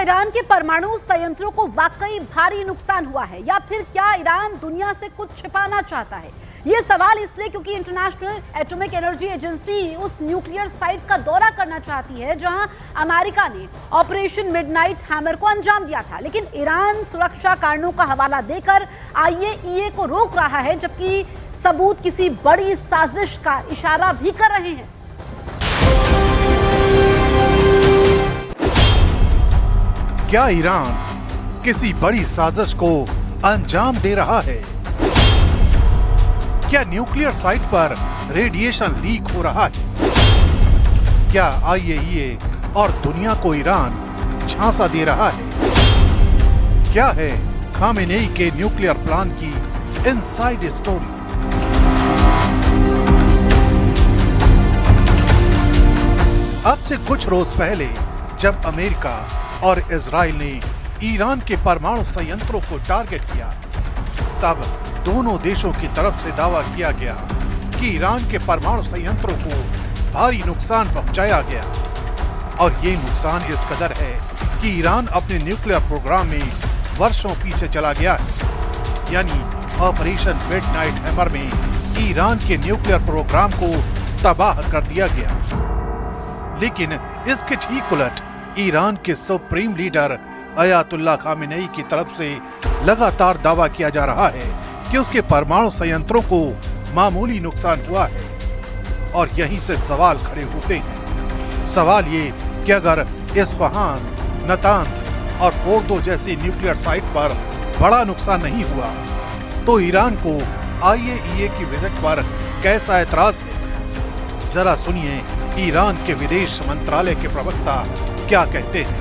Iran के परमाणु संयंत्रों को वाकई भारी नुकसान हुआ है या फिर क्या ईरान दुनिया से कुछ छिपाना चाहता है? ये सवाल इसलिए क्योंकि इंटरनेशनल एटॉमिक एनर्जी एजेंसी उस न्यूक्लियर साइट का दौरा करना चाहती है जहां अमेरिका ने ऑपरेशन मिडनाइट हैमर को अंजाम दिया था, लेकिन ईरान सुरक्षा कारणों का हवाला देकर आईएईए को रोक रहा है, जबकि सबूत किसी बड़ी साजिश का इशारा भी कर रहे हैं। क्या ईरान किसी बड़ी साजिश को अंजाम दे रहा है? क्या न्यूक्लियर साइट पर रेडिएशन लीक हो रहा है? क्या आईएईए और दुनिया को ईरान झांसा दे रहा है? क्या है खामेनेई के न्यूक्लियर प्लान की इनसाइड स्टोरी? अब से कुछ रोज पहले जब अमेरिका और इजराइल ने ईरान के परमाणु संयंत्रों को टारगेट किया, तब दोनों देशों की तरफ से दावा किया गया कि ईरान के परमाणु संयंत्रों को भारी नुकसान पहुंचाया गया। और ये नुकसान इस कदर है कि ईरान अपने न्यूक्लियर प्रोग्राम में वर्षों पीछे चला गया है। यानी ऑपरेशन मिडनाइट हैमर में ईरान के न्यूक्लियर प्रोग्राम को तबाह कर दिया गया। लेकिन इसके ठीक उलट ईरान के सुप्रीम लीडर अयातुल्लाह खामेनेई की तरफ से लगातार दावा किया जा रहा है कि उसके परमाणु संयंत्रों को मामूली नुकसान हुआ है। और यहीं से सवाल खड़े होते हैं। सवाल ये कि अगर इस्फहान, नतांज और फोर्दो जैसी न्यूक्लियर साइट पर बड़ा नुकसान नहीं हुआ तो ईरान को आईएईए की विजिट पर कैसा एतराज है? जरा सुनिए ईरान के विदेश मंत्रालय के प्रवक्ता क्या कहते हैं।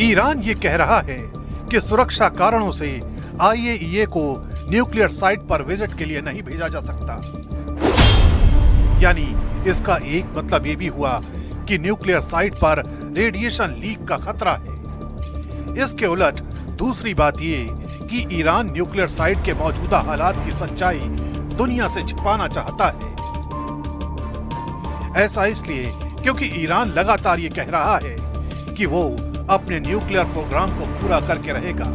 ईरान ये कह रहा है कि सुरक्षा कारणों से आईएईए को न्यूक्लियर साइट पर विजिट के लिए नहीं भेजा जा सकता। यानी इसका एक मतलब ये भी हुआ कि न्यूक्लियर साइट पर रेडिएशन लीक का खतरा है। इसके उलट दूसरी बात ये कि ईरान न्यूक्लियर साइट के मौजूदा हालात की सच्चाई दुनिया से छिपाना चाहता है। ऐसा इसलिए क्योंकि ईरान लगातार ये कह रहा है कि वो अपने न्यूक्लियर प्रोग्राम को पूरा करके रहेगा।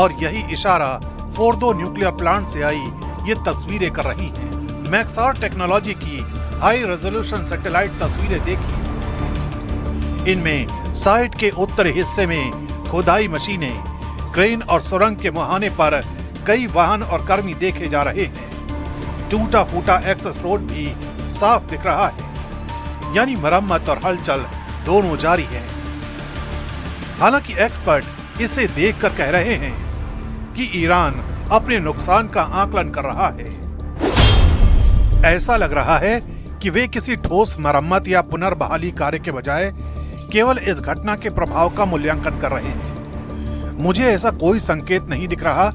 और यही इशारा फोर्दो न्यूक्लियर प्लांट से आई ये तस्वीरें कर रही हैं। मैक्सार टेक्नोलॉजी की हाई रेजोल्यूशन सैटेलाइट तस्वीरें देखी। इनमें साइट के उत्तरी हिस्से में खुदाई मशीनें, क्रेन और सुरंग के मुहाने पर कई वाहन और कर्मी देखे जा रहे हैं। टूटा फूटा एक्सेस रोड भी साफ दिख रहा है। यानी मरम्मत और हलचल दोनों जारी है। हालांकि एक्सपर्ट इसे देखकर कह रहे हैं कि ईरान अपने नुकसान का आकलन कर रहा है। ऐसा लग रहा है कि वे किसी ठोस मरम्मत या पुनर्बहाली कार्य के बजाय केवल इस घटना के प्रभाव का मूल्यांकन कर रहे हैं। मुझे ऐसा कोई संकेत नहीं दिख रहा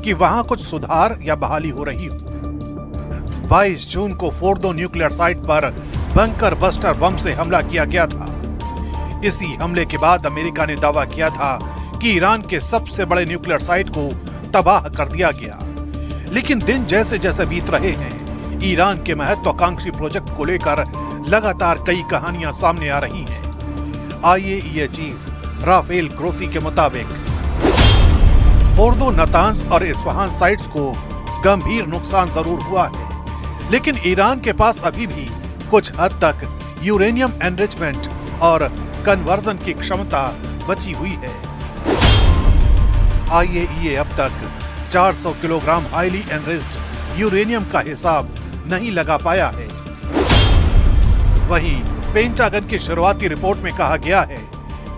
कि वहां कुछ सुधार या बहाली हो रही हो। 22 जून को फोर्दो न्यूक्लियर साइट पर बंकर बस्टर बम से हमला किया गया था। इसी हमले के बाद अमेरिका ने दावा किया था कि ईरान के सबसे बड़े न्यूक्लियर साइट को तबाह कर दिया गया। लेकिन दिन जैसे जैसे बीत रहे हैं, ईरान के महत्वाकांक्षी प्रोजेक्ट को लेकर लगातार कई कहानियां सामने आ रही हैं। आईएईए चीफ राफेल ग्रोसी के मुताबिक फोर्दो, नतांज और इस्फहान साइट्स को गंभीर नुकसान जरूर हुआ है, लेकिन ईरान के पास अभी भी कुछ हद तक यूरेनियम एनरिचमेंट और कन्वर्जन की क्षमता बची हुई है। आईएईए अब तक 400 किलोग्राम हाईली एनरिच्ड यूरेनियम का हिसाब नहीं लगा पाया है। वहीं पेंटागन की शुरुआती रिपोर्ट में कहा गया है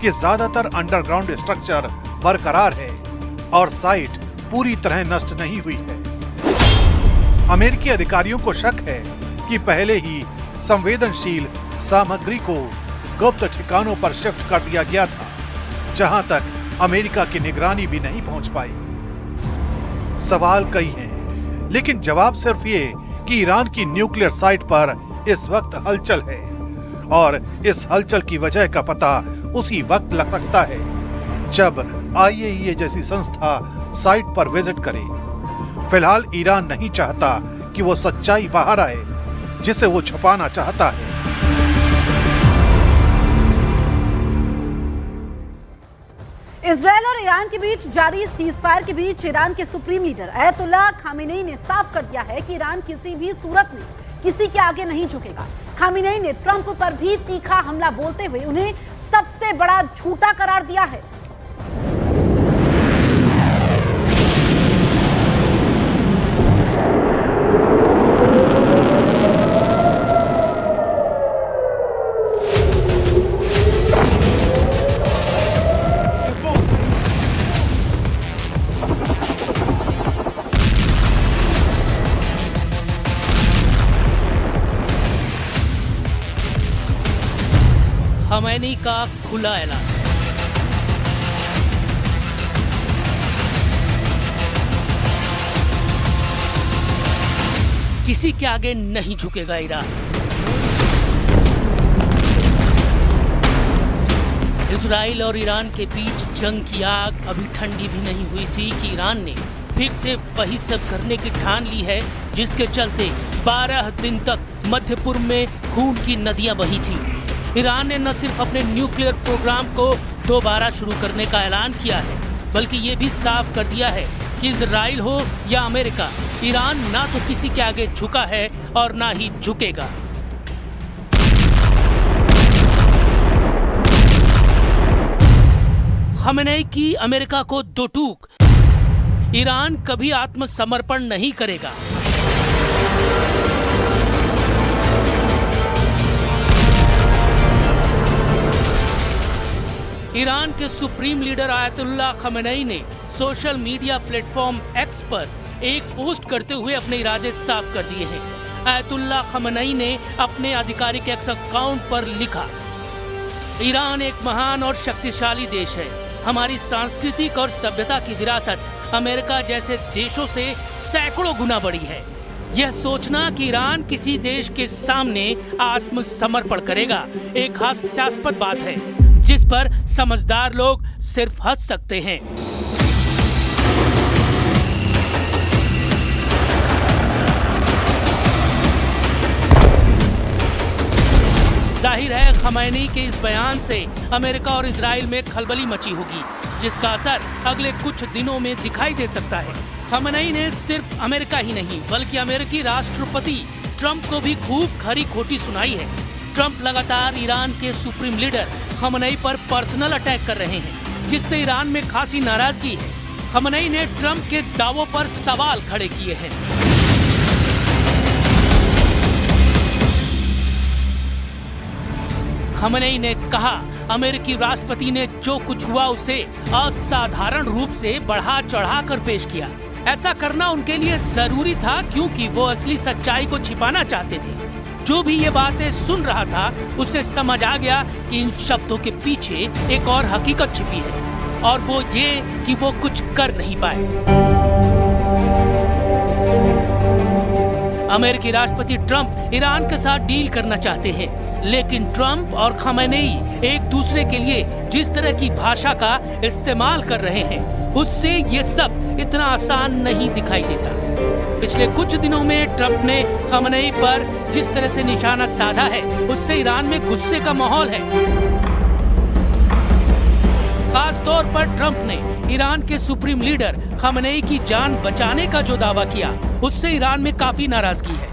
कि ज्यादातर अंडरग्राउंड स्ट्रक्चर बरकरार है और साइट पूरी तरह नष्ट नहीं हुई है। अमेरिकी अधिकारियों को शक है कि पहले ही संवेदनशील सामग्री को गुप्त ठिकानों पर शिफ्ट कर दिया गया था, जहां तक अमेरिका की निगरानी भी नहीं पहुंच पाई। सवाल कई हैं, लेकिन जवाब सिर्फ ये कि ईरान की न्यूक्लियर साइट पर इस वक्त हलचल है और इस हलचल की वजह का पता उसी वक्त लग सकता है जब IAEA जैसी संस्था साइट पर विजिट करे। फिलहाल ईरान नहीं चाहता कि वो सच्चाई बाहर आए जिसे वो छुपाना चाहता है। इजरायल और ईरान के बीच जारी सीजफायर के बीच ईरान के सुप्रीम लीडर अयतुल्ला खामेनेई ने साफ कर दिया है कि ईरान किसी भी सूरत में किसी के आगे नहीं झुकेगा। खामेनेई ने ट्रंप पर भी तीखा हमला बोलते हुए उन्हें सबसे बड़ा झूठा करार दिया है। खमैनी का खुला ऐलान। किसी के आगे नहीं झुकेगा ईरान। इजराइल और ईरान के बीच जंग की आग अभी ठंडी भी नहीं हुई थी कि ईरान ने फिर से वही सब करने की ठान ली है जिसके चलते 12 दिन तक मध्यपूर्व में खून की नदियां बही थी। ईरान ने न सिर्फ अपने न्यूक्लियर प्रोग्राम को दोबारा शुरू करने का ऐलान किया है, बल्कि ये भी साफ कर दिया है कि इजराइल हो या अमेरिका, ईरान ना तो किसी के आगे झुका है और ना ही झुकेगा। खमेनेई की अमेरिका को दो टूक, ईरान कभी आत्मसमर्पण नहीं करेगा। ईरान के सुप्रीम लीडर आयतुल्ला खमेनेई ने सोशल मीडिया प्लेटफॉर्म एक्स पर एक पोस्ट करते हुए अपने इरादे साफ कर दिए हैं। आयतुल्ला खमेनेई ने अपने आधिकारिक एक्स अकाउंट पर लिखा, ईरान एक महान और शक्तिशाली देश है। हमारी सांस्कृतिक और सभ्यता की विरासत अमेरिका जैसे देशों से सैकड़ों गुना बड़ी है। यह सोचना कि ईरान किसी देश के सामने आत्मसमर्पण करेगा एक हास्यास्पद बात है जिस पर समझदार लोग सिर्फ हंस सकते हैं। जाहिर है खमैनी के इस बयान से अमेरिका और इजराइल में खलबली मची होगी, जिसका असर अगले कुछ दिनों में दिखाई दे सकता है। खमैनी ने सिर्फ अमेरिका ही नहीं बल्कि अमेरिकी राष्ट्रपति ट्रंप को भी खूब खरी खोटी सुनाई है। ट्रंप लगातार ईरान के सुप्रीम लीडर खमैनी पर पर्सनल अटैक कर रहे हैं, जिससे ईरान में खासी नाराजगी है। खमैनी ने ट्रंप के दावों पर सवाल खड़े किए हैं। खमैनी ने कहा, अमेरिकी राष्ट्रपति ने जो कुछ हुआ उसे असाधारण रूप से बढ़ा चढ़ाकर पेश किया। ऐसा करना उनके लिए जरूरी था क्योंकि वो असली सच्चाई को छिपाना चाहते थे। जो भी ये बातें सुन रहा था उसे समझ आ गया कि इन शब्दों के पीछे एक और हकीकत छिपी है, और वो ये कि वो कुछ कर नहीं पाए। अमेरिकी राष्ट्रपति ट्रंप ईरान के साथ डील करना चाहते हैं, लेकिन ट्रंप और खमैनी एक दूसरे के लिए जिस तरह की भाषा का इस्तेमाल कर रहे हैं उससे ये सब इतना आसान नहीं दिखाई देता। पिछले कुछ दिनों में ट्रंप ने खमैनी पर जिस तरह से निशाना साधा है उससे ईरान में गुस्से का माहौल है। खास तौर पर ट्रंप ने ईरान के सुप्रीम लीडर खमैनी की जान बचाने का जो दावा किया उससे ईरान में काफी नाराजगी है।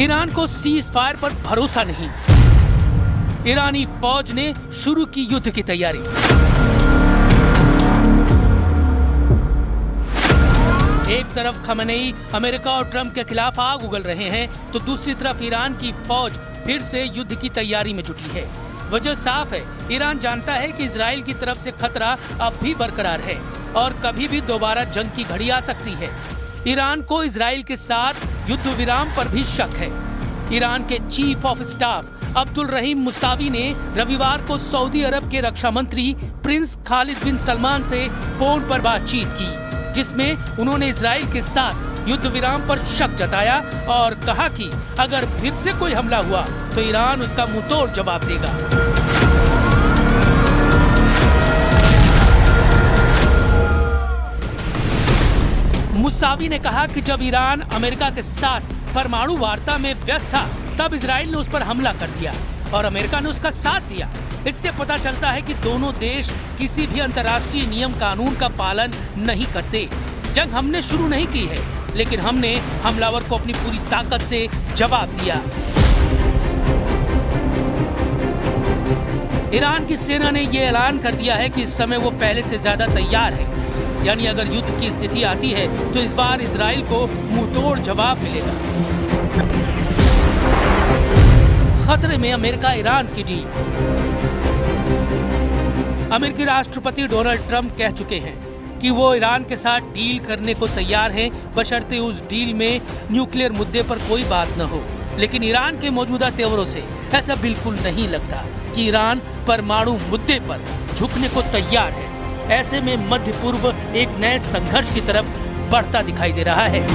ईरान को सीज फायर पर भरोसा नहीं। ईरानी फौज ने शुरू की युद्ध की तैयारी। एक तरफ खमैनी अमेरिका और ट्रंप के खिलाफ आग उगल रहे हैं तो दूसरी तरफ ईरान की फौज फिर से युद्ध की तैयारी में जुटी है। वजह साफ है, ईरान जानता है कि इजराइल की तरफ से खतरा अब भी बरकरार है और कभी भी दोबारा जंग की घड़ी आ सकती है। ईरान को इजराइल के साथ युद्ध विराम पर भी शक है। ईरान के chief of staff Abdul Rahim Mousavi ने रविवार को सऊदी अरब के रक्षा मंत्री प्रिंस खालिद बिन सलमान से फोन पर बातचीत की, जिसमें उन्होंने इजराइल के साथ युद्ध विराम पर शक जताया और कहा कि अगर फिर से कोई हमला हुआ तो ईरान उसका मुंहतोड़ जवाब देगा। मुसावी ने कहा कि जब ईरान अमेरिका के साथ परमाणु वार्ता में व्यस्त था तब इजराइल ने उस पर हमला कर दिया और अमेरिका ने उसका साथ दिया। इससे पता चलता है कि दोनों देश किसी भी अंतर्राष्ट्रीय नियम कानून का पालन नहीं करते। जंग हमने शुरू नहीं की है, लेकिन हमने हमलावर को अपनी पूरी ताकत से जवाब दिया। ईरान की सेना ने यह ऐलान कर दिया है कि इस समय वो पहले से ज्यादा तैयार है, यानी अगर युद्ध की स्थिति आती है तो इस बार इजराइल को मुंहतोड़ जवाब मिलेगा। खतरे में अमेरिका ईरान की डील। अमेरिकी राष्ट्रपति डोनाल्ड ट्रंप कह चुके हैं कि वो ईरान के साथ डील करने को तैयार हैं, बशर्ते उस डील में न्यूक्लियर मुद्दे पर कोई बात न हो। लेकिन ईरान के मौजूदा तेवरों से ऐसा बिल्कुल नहीं लगता कि ईरान परमाणु मुद्दे पर झुकने को तैयार है। ऐसे में मध्य पूर्व एक नए संघर्ष की तरफ बढ़ता दिखाई दे रहा है।